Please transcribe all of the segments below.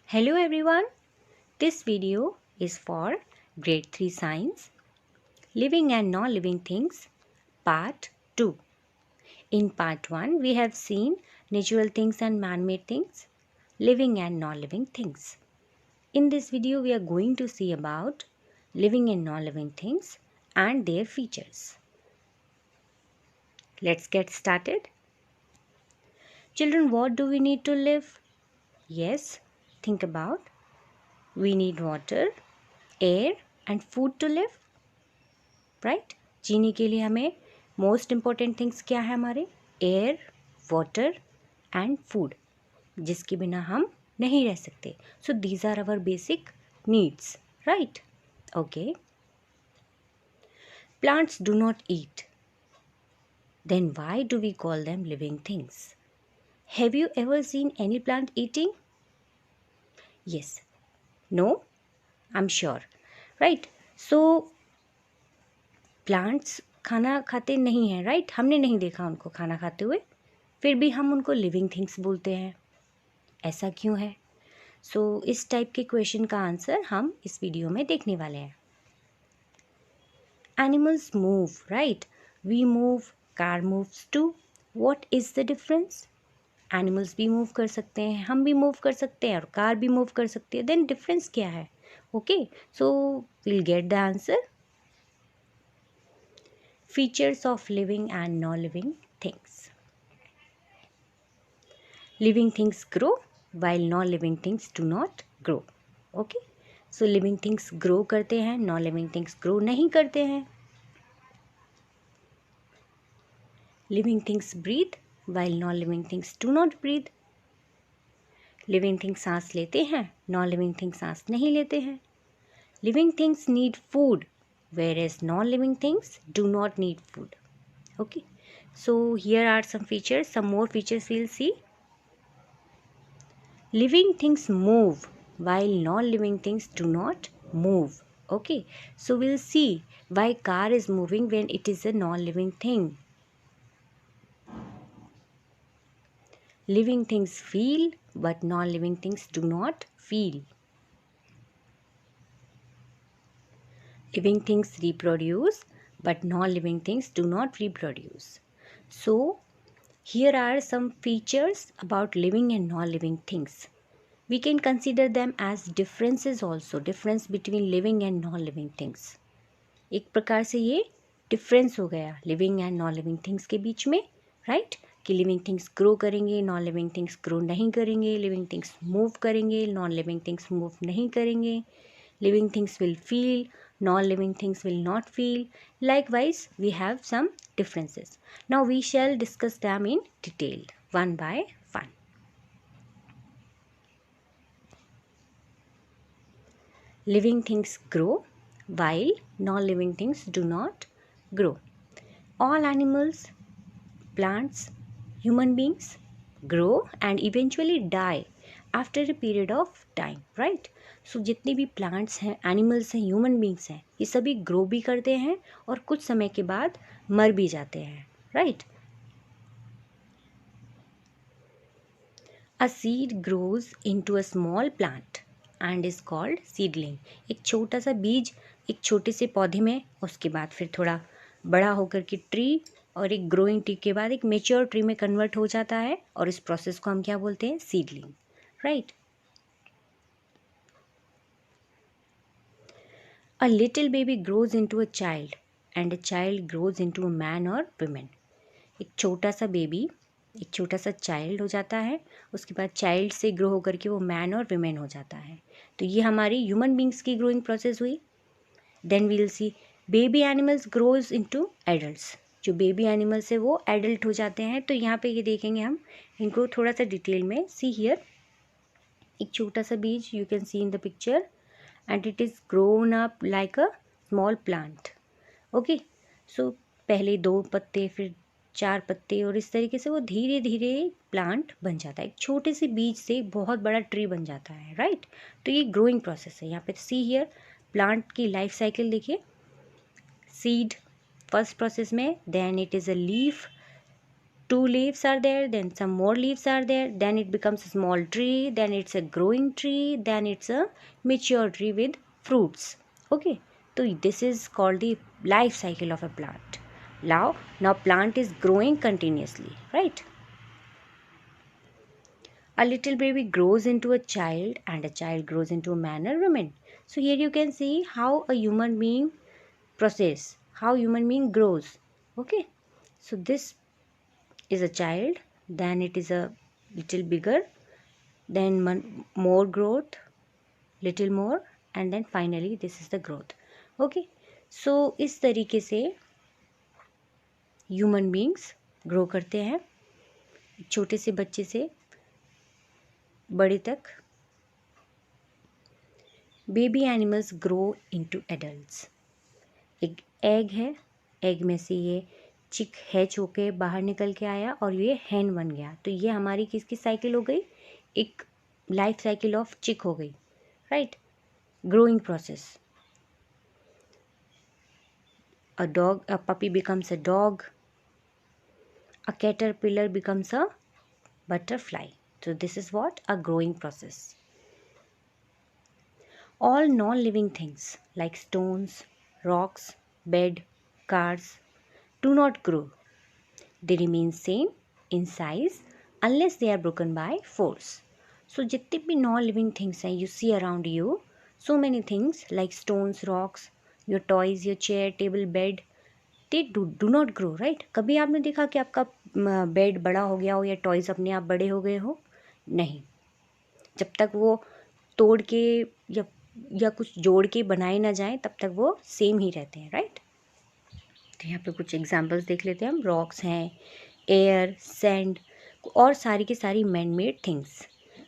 Hello everyone, this video is for grade 3 science, living and non-living things, part 2. In part 1 we have seen natural things and man-made things, living and non-living things. In this video we are going to see about living and non-living things and their features. Let's get started. Children, what do we need to live? Yes, think about. We need water, air and food to live. Right जीने के लिए हमें most important things क्या है हमारे air water and food जिसके बिना हम नहीं रह सकते so these are our basic needs right okay plants do not eat then why do we call them living things have you ever seen any plant eating yes no I'm sure right so plants खाना खाते नहीं हैं right हमने नहीं देखा उनको खाना खाते हुए फिर भी हम उनको लिविंग थिंग्स बोलते हैं ऐसा क्यों है सो इस टाइप के क्वेश्चन का आंसर हम इस वीडियो में देखने वाले हैं animals move right we move car moves too what is the difference animals भी मूव कर सकते हैं हम भी मूव कर सकते हैं और कार भी मूव कर सकती है देन डिफरेंस क्या है okay so will get the answer Features of living and non-living things. Living things grow while non-living things do not grow. Okay? So living things grow करते हैं non-living things grow नहीं करते हैं. Living things breathe while non-living things do not breathe. Living things सांस लेते हैं non-living things सांस नहीं लेते हैं. Living things need food whereas non-living things do not need food. Okay, so here are some features, some more features we'll see. Living things move while non-living things do not move. Okay, so we'll see why car is moving when it is a non-living thing. Living things feel but non-living things do not feel. Living things reproduce but non-living things do not reproduce. So here are some features about living and non-living things. We can consider them as differences also, difference between living and non-living things. एक प्रकार से ये difference हो गया living and non living things के बीच में right कि living things grow करेंगे नॉन लिविंग थिंग्स ग्रो नहीं करेंगे लिविंग थिंग्स मूव करेंगे नॉन लिविंग थिंग्स मूव नहीं करेंगे living things will feel non-living things will not feel likewise we have some differences now we shall discuss them in detail one by one living things grow while non-living things do not grow all animals plants human beings grow and eventually die after a period of time right so जितने भी plants हैं animals हैं human beings हैं ये सभी grow भी करते हैं और कुछ समय के बाद मर भी जाते हैं right a seed grows into a small plant and is called seedling एक छोटा सा बीज एक छोटे से पौधे में उसके बाद फिर थोड़ा बड़ा होकर के ट्री और एक ग्रोइंग ट्री के बाद एक मेच्योर ट्री में कन्वर्ट हो जाता है और इस प्रोसेस को हम क्या बोलते हैं seedling right a little baby grows into a child and a child grows into a man or woman एक छोटा सा बेबी एक छोटा सा चाइल्ड हो जाता है उसके बाद चाइल्ड से ग्रो होकर के वो मैन और वुमेन हो जाता है तो ये हमारी ह्यूमन बींग्स की ग्रोइंग प्रोसेस हुई then we will see baby animals grows into adults जो बेबी एनिमल्स है वो एडल्ट हो जाते हैं तो यहाँ पे ये देखेंगे हम इनको थोड़ा सा डिटेल में सी हियर एक छोटा सा बीज you can see in the picture and it is grown up like a small plant okay so पहले 2 पत्ते फिर 4 पत्ते और इस तरीके से वो धीरे धीरे प्लांट बन जाता है एक छोटे से बीज से बहुत बड़ा ट्री बन जाता है राइट तो ये ग्रोइंग प्रोसेस है यहाँ पे सी हियर प्लांट की लाइफ साइकिल देखिए सीड फर्स्ट प्रोसेस में then it is a leaf two leaves are there, then some more leaves are there, then it becomes a small tree, then it's a growing tree, then it's a mature tree with fruits. Okay, so this is called the life cycle of a plant. Now plant is growing continuously, right? A little baby grows into a child, and a child grows into a man or woman. So here you can see how a human being process, how human being grows. Okay, so this is a child, then it is a little bigger, then more growth, little more, and then finally this is the growth. Okay, so इस तरीके से human beings grow करते हैं, छोटे से बच्चे से बड़े तक. Baby animals grow into adults. एक एग है, एग में से ये चिक हैच होके बाहर निकल के आया और ये हैन बन गया. तो ये हमारी किसकी साइकिल हो गई? एक लाइफ साइकिल ऑफ चिक हो गई, right? Growing process. A puppy becomes a dog. A caterpillar becomes a butterfly. So this is what? A growing process. All non-living things like stones, rocks, bed, cars do not grow. They remain same in size unless they are broken by force. So जितने भी non-living things हैं you see around you, so many things like stones, rocks, your toys, your chair, table, bed, they do not grow, right? कभी आपने देखा कि आपका bed बड़ा हो गया हो या टॉयज़ अपने आप बड़े हो गए हो? नहीं. जब तक वो तोड़ के या कुछ जोड़ के बनाए ना जाएं तब तक वो सेम ही रहते हैं, राइट? तो यहाँ पे कुछ एग्जांपल्स देख लेते हैं हम. रॉक्स हैं, एयर, सैंड और सारी की सारी मैन मेड थिंग्स.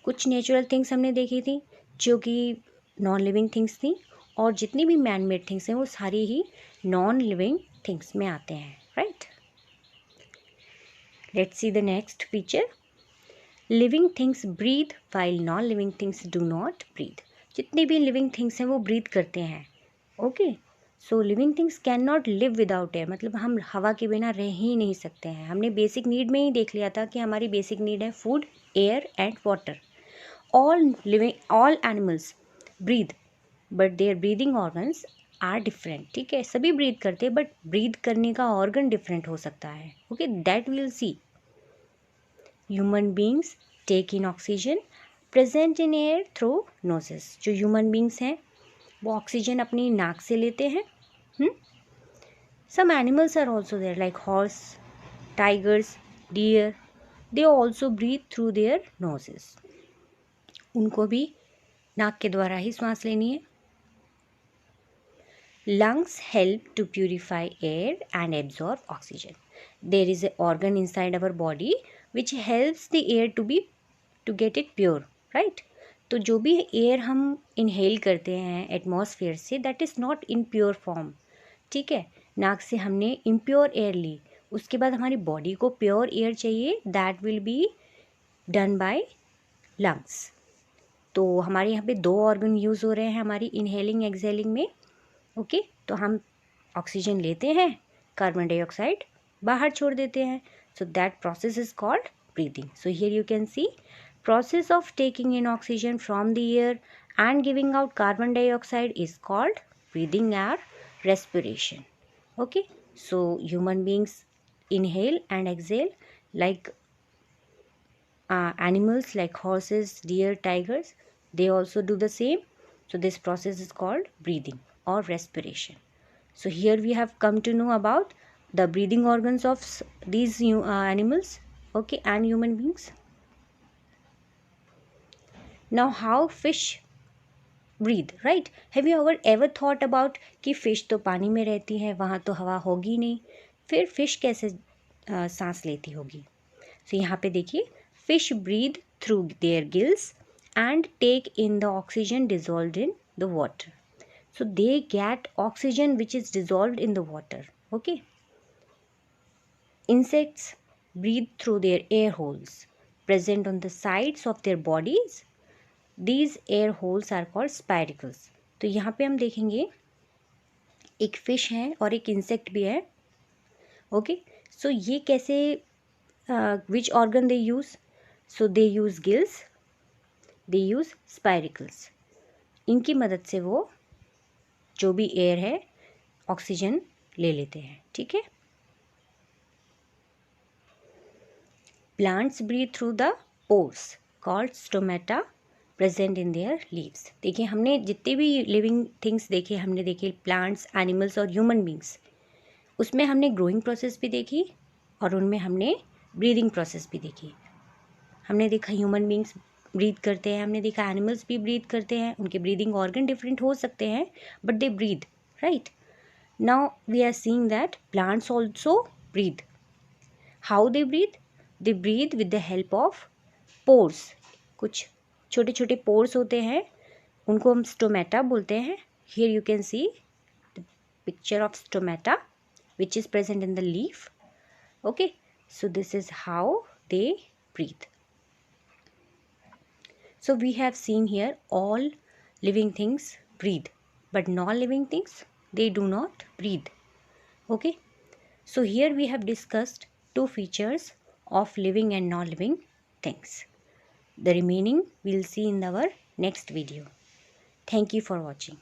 कुछ नेचुरल थिंग्स हमने देखी थी जो कि नॉन लिविंग थिंग्स थी, और जितनी भी मैन मेड थिंग्स हैं वो सारी ही नॉन लिविंग थिंग्स में आते हैं, right? Let's see the next picture. Living things breathe while non living things do not breathe. जितनी भी लिविंग थिंग्स हैं वो ब्रीथ करते हैं. Okay, so living things can not live without air. मतलब हम हवा के बिना रह ही नहीं सकते हैं. हमने बेसिक नीड में ही देख लिया था कि हमारी बेसिक नीड है food, air and water. All animals breathe but their breathing organs are different. ठीक है, सभी ब्रीथ करते हैं बट ब्रीथ करने का ऑर्गन डिफरेंट हो सकता है. Okay, that will see. Human beings take in oxygen present in air through noses. जो ह्यूमन बींग्स हैं वो ऑक्सीजन अपनी नाक से लेते हैं. Some animals are also there like horse, tigers, deer. They also breathe through their noses. उनको भी नाक के द्वारा ही सांस लेनी है. Lungs help to purify air and absorb oxygen. There is an organ inside our body which helps the air to get it pure, right? तो जो भी एयर हम इनहेल करते हैं एटमॉस्फेयर से, that is not in pure form. ठीक है, नाक से हमने इम्प्योर एयर ली, उसके बाद हमारी बॉडी को प्योर एयर चाहिए, that will be done by lungs. तो हमारे यहाँ पे 2 ऑर्गन यूज़ हो रहे हैं हमारी इनहेलिंग एक्सहेलिंग में. ओके, तो हम ऑक्सीजन लेते हैं, कार्बन डाइऑक्साइड बाहर छोड़ देते हैं. So that process is called breathing. So here you can see process of taking in oxygen from the air and giving out carbon dioxide is called breathing or respiration. Okay, so human beings inhale and exhale like animals like horses, deer, tigers, they also do the same. So this process is called breathing or respiration. So here we have come to know about the breathing organs of these animals, okay, and human beings. Now how fish breathe, right? Have you ever thought about कि fish तो पानी में रहती है, वहाँ तो हवा होगी नहीं, फिर फ़िश कैसे सांस लेती होगी? So यहाँ पे देखिए, fish breathe through their gills and take in the oxygen dissolved in the water. So they get oxygen which is dissolved in the water. Okay. Insects breathe through their air holes present on the sides of their bodies. These air holes are called spiracles. तो यहाँ पे हम देखेंगे एक fish है और एक insect भी है. ओके, सो ये कैसे which organ they use? So they use gills, they use spiracles. इनकी मदद से वो जो भी एयर है ऑक्सीजन ले लेते हैं, ठीक है। Plants breathe through the pores called stomata present in their leaves. देखिए हमने जितने भी लिविंग थिंग्स देखे, हमने देखे प्लांट्स, एनिमल्स और ह्यूमन बींग्स, उसमें हमने ग्रोइंग प्रोसेस भी देखी और उनमें हमने ब्रीदिंग प्रोसेस भी देखी। हमने देखा ह्यूमन बींग्स ब्रीथ करते हैं, हमने देखा एनिमल्स भी ब्रीथ करते हैं, उनके ब्रीदिंग ऑर्गन डिफरेंट हो सकते हैं but they breathe, right. Now we are seeing that plants also breathe. How they breathe? They breathe with the help of pores. कुछ छोटे छोटे पोर्स होते हैं, उनको हम स्टोमेटा बोलते हैं। Here you can see the picture of stomata which is present in the leaf. Okay, so this is how they breathe. So we have seen here all living things breathe, but non-living things, they do not breathe. Okay, so here we have discussed two features of living and non-living things. The remaining we'll see in our next video. Thank you for watching.